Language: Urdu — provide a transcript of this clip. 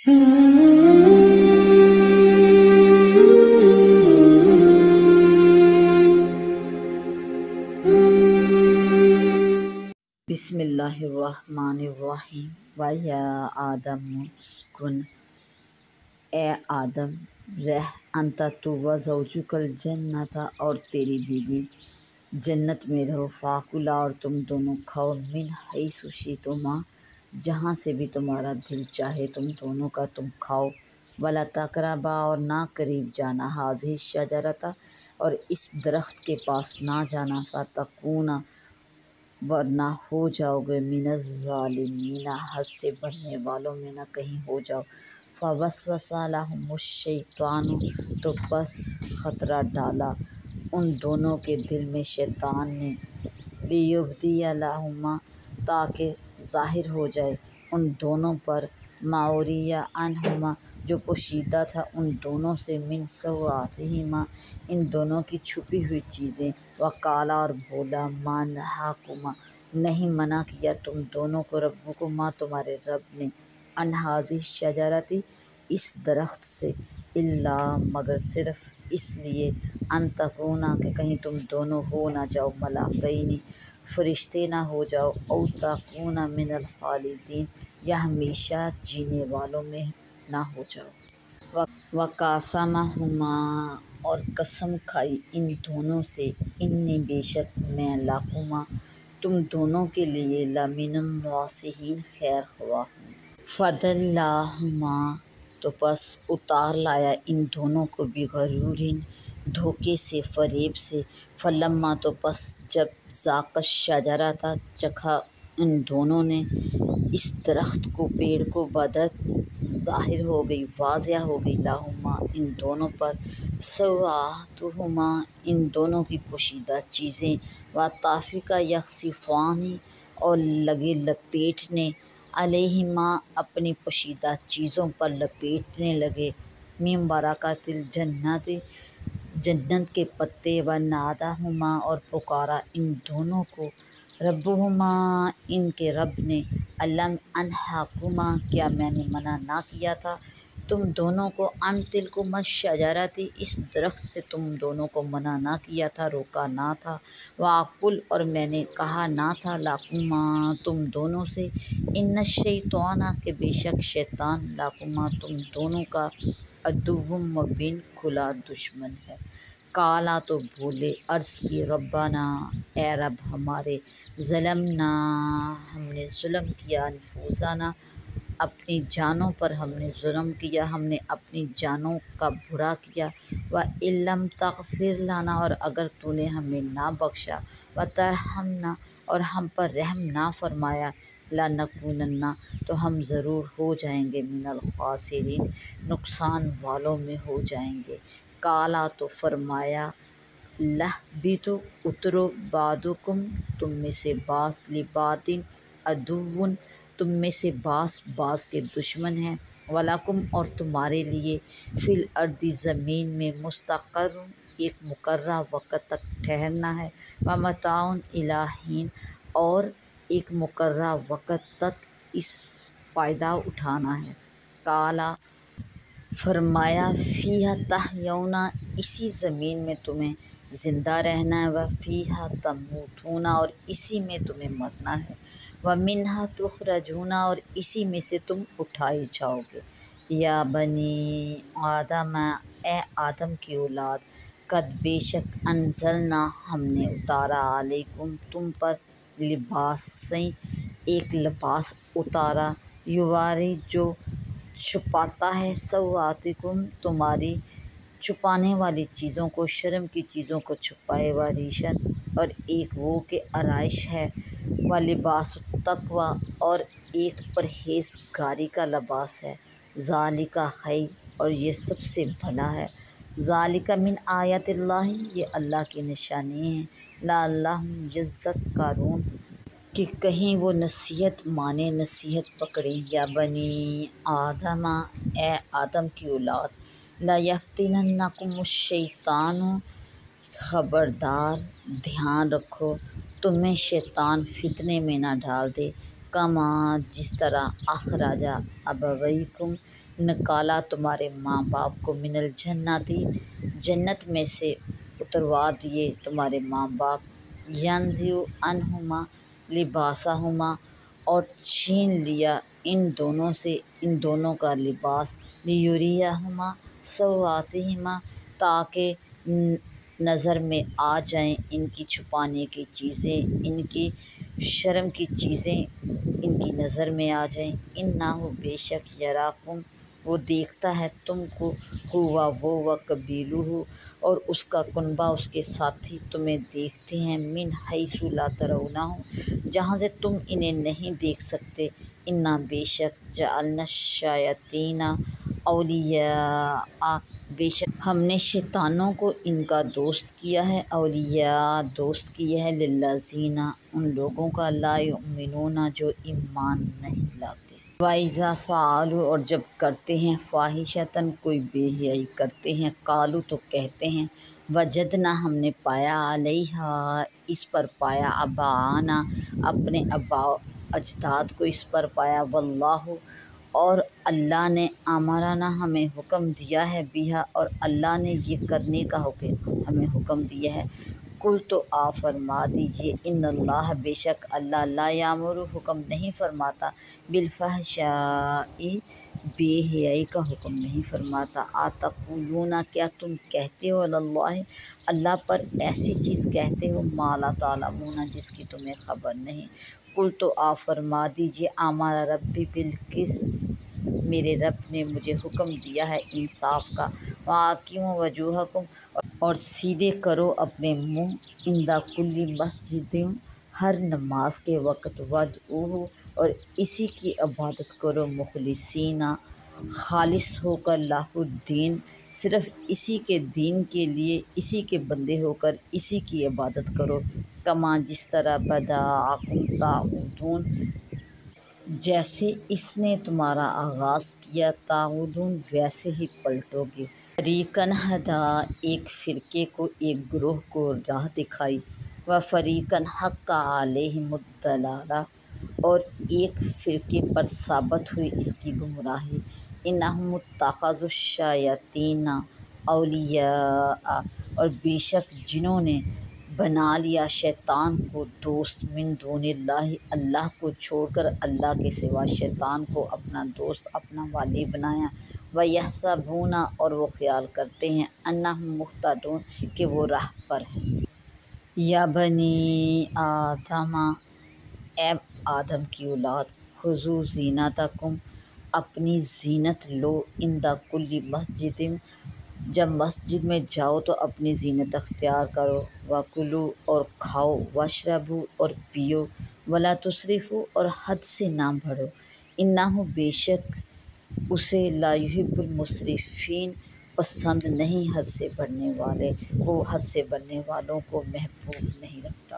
بسم اللہ الرحمن الرحیم وَيَا آدَمُ اسْكُنْ، اے آدم رہ، انت تو و زوجک الجنت، اور تیری بیوی جنت میں رہو، فَكُلَا، اور تم دونوں کھاؤ، من حیث شئتما، جہاں سے بھی تمہارا دل چاہے تم دونوں کا تم کھاؤ، وَلَا تَقْرَبَا، اور نہ قریب جانا، هذه الشجرۃ، اور اس درخت کے پاس نہ جانا، فَتَكُونَ، ورنہ ہو جاؤ گے، من الظالمین، حد سے بڑھنے والوں میں نہ کہیں ہو جاؤ۔ فوسوس لہم الشیطان، تو پس خطرہ ڈالا ان دونوں کے دل میں شیطان نے، لیبدی لہما، تاکہ ظاہر ہو جائے ان دونوں پر، ما وری عنہما، جو پوشیدہ تھا ان دونوں سے، من سوآتہما، ان دونوں کی چھپی ہوئی چیزیں، وقالا، اور بولا، ما نہاکما، نہیں منع کیا تم دونوں کو، ربکما، تمہارے رب نے، عن ہذہ الشجرۃ، اس درخت سے، الا، مگر صرف اس لیے، ان تکونا، کہ کہیں تم دونوں ہو نہ جاؤ، ملکین، فرشتے نہ ہو جاؤ، او تکونا من الخالدین، یا ہمیشہ جینے والوں میں نہ ہو جاؤ۔ وقاسمہما، اور قسم کھائی ان دونوں سے، انی، بے شک میں، لکما، تم دونوں کے لیے، لمن الناصحین، خیر خواہ ہوں۔ فدلاہما، تو پس اتار لایا ان دونوں کو، بغرور، دھوکے سے، فریب سے، فلما، تو پس جب، ذاقا الشجرۃ، چکھا ان دونوں نے اس درخت کو، پیڑ کو، بدت، ظاہر ہو گئی، واضح ہو گئی، لہما، ان دونوں پر، سوآتہما، ان دونوں کی پوشیدہ چیزیں، وطفقا یخصفان، اور لگے لپیٹنے، علیہما، اپنی پوشیدہ چیزوں پر لپیٹنے لگے، من ورقات الجنت، جنت کے پتے، وناداہما، اور پکارا ان دونوں کو، ربہما، ان کے رب نے، الم انہاکما، کیا میں نے منع نہ کیا تھا تم دونوں کو، ان تلکما الشجرۃ، اس درخت سے تم دونوں کو منع نہ کیا تھا، روکا نہ تھا، واقل، اور میں نے کہا نہ تھا، لکما، تم دونوں سے، ان الشیطان، کہ بے شک شیطان، لکما، تم دونوں کا، عدو مبین، کھلا دشمن ہے۔ قالا، تو بولے، عرض کی، ربنا، اے رب ہمارے، ظلمنا، ہم نے ظلم کیا، انفسنا، اپنی جانوں پر ہم نے ظلم کیا، ہم نے اپنی جانوں کا برا کیا، وَإِن لَّمْ تَغْفِرْ لَنَا، اور اگر تو نے ہمیں نہ بخشا، وَتَرْحَمْنَا، اور ہم پر رحم نہ فرمایا، لَنَكُونَنَّ، تو ہم ضرور ہو جائیں گے، من الخاسرین، نقصان والوں میں ہو جائیں گے۔ قالا، تو فرمایا، لَاہْبِطُوا، اترو، بَعْضُکُم، تم میں سے بعض، لِبَعْضٍ عَدُوٌّ، تم میں سے بعض کے دشمن ہیں، وَلَکُمْ، اور تمہارے لیے، فِی الْأَرْضِ، زمین میں، مُسْتَقَرٌّ، ایک مقررہ وقت تک ٹھہرنا ہے، وَمَتَاعٌ إِلیٰ حِین، اور ایک مقررہ وقت تک اس فائدہ اٹھانا ہے۔ قالا، فرمایا، فیہا تحیون، اسی زمین میں تمہیں زندہ رہنا ہے، وفیہا تموتون، اور اسی میں تمہیں مرنا ہے، ومنہا تخرجون، اور اسی میں سے تم اٹھائے جاؤ گے۔ یا بنی آدم، اے آدم کی اولاد، قد، بے شک، انزلنا، ہم نے اتارا، علیکم، تم پر، لباسیں، ایک لباس اتارا، یواری، جو چھپاتا ہے، سوآتکم، تمہاری چھپانے والی چیزوں کو، شرم کی چیزوں کو چھپائے، وریشن، اور ایک وہ کہ آرائش ہے، ولباس التقویٰ، اور ایک پرہیزگاری کا لباس ہے، ذالک خیر، اور یہ سب سے بھلا ہے، ذالک من آیات اللہ، یہ اللہ کی نشانی ہیں، لعلہم یذکرون، کہ کہیں وہ نصیحت مانیں، نصیحت پکڑیں۔ یا بنی آدم، اے آدم کی اولاد، لیفتننکم الشیطان، خبردار، دھیان رکھو، تمہیں شیطان فتنے میں نہ ڈال دے، کما، جس طرح، اخرج ابویکم، نکالا تمہارے ماں باپ کو من الجنتی جنت میں سے اتروا دیے تمہارے ماں باپ، ینزع عنہما لباسہما اور چھین لیا ان دونوں سے ان دونوں کا لباس، لیریہما سوآتہما تاکہ نظر میں آ جائیں ان کی چھپانے کی چیزیں، ان کی شرم کی چیزیں ان کی نظر میں آ جائیں۔ انہ بے شک یراکم وہ دیکھتا ہے تم کو، ہوا وہ وقبیلہ اور اس کا کنبہ اس کے ساتھی تمہیں دیکھتے ہیں، من حیث لا ترونہم جہاں سے تم انہیں نہیں دیکھ سکتے۔ انا بے شک جعلنا الشیاطین اولیاء بے شک ہم نے شیطانوں کو ان کا دوست کیا ہے، اولیاء دوست کیا ہے، للذین ان لوگوں کا لا یؤمنون جو ایمان نہیں لاتے۔ وَإِذَا فَعَلُوا اور جب کرتے ہیں فاحشۃ کوئی بے حیائی کرتے ہیں، قالوا تو کہتے ہیں وجدنا ہم نے پایا علیہا اس پر پایا آباءنا اپنے آباء و اجداد کو اس پر پایا، واللہ اور اللہ نے امرنا ہمیں حکم دیا ہے، بہا اور اللہ نے یہ کرنے کا ہمیں حکم دیا ہے۔ قل تو آپ فرما دیجئے ان اللہ بے شک اللہ لا یامر حکم نہیں فرماتا، بالفحشاء بے حیائی کا حکم نہیں فرماتا۔ اتقولون کیا تم کہتے ہو علی اللہ اللہ پر ایسی چیز کہتے ہو، ما لا تعلمون جس کی تمہیں خبر نہیں۔ قل تو آپ فرما دیجئے امر ربی بالقسط میرے رب نے مجھے حکم دیا ہے انصاف کا، وَأَقِیمُوا وُجُوہَکُم اور سیدھے کرو اپنے منہ، عند کل مسجد ہر نماز کے وقت، وادعوہ اور اسی کی عبادت کرو، مخلصین خالص ہو کر، لہ الدین صرف اسی کے دین کے لیے، اسی کے بندے ہو کر اسی کی عبادت کرو، کما جس طرح بدأکم تعودون جیسے اس نے تمہارا آغاز کیا، تعودون ویسے ہی پلٹو گے۔ فریقاً ھدی ایک فرقے کو ایک گروہ کو راہ دکھائی، وفریقاً حق علیہم الضلالہ اور ایک فرقے پر ثابت ہوئی اس کی گمراہی۔ انہم اتخذوا الشیاطین اولیاء اور بے شک جنہوں نے بنا لیا شیطان کو دوست، من دون اللہ اللہ کو چھوڑ کر اللہ کے سوا شیطان کو اپنا دوست اپنا والی بنایا، وَیَحْسَبُونَ اور وہ خیال کرتے ہیں، انہم مہتدون کہ وہ راہ پر ہیں۔ یا بنی آدم اے آدم کی اولاد، خذوا زینتکم اپنی زینت لو، عند کل مسجد جب مسجد میں جاؤ تو اپنی زینت اختیار کرو، وَکُلُوا اور کھاؤ، وَاشْرَبُوا اور پیو، وَلَا تُسْرِفُوا اور حد سے نہ بڑھو، انہ بے شک اسے لا یحب المسرفین پسند نہیں حد سے بڑھنے والے، وہ حد سے بڑھنے والوں کو محبوب نہیں رکھتا۔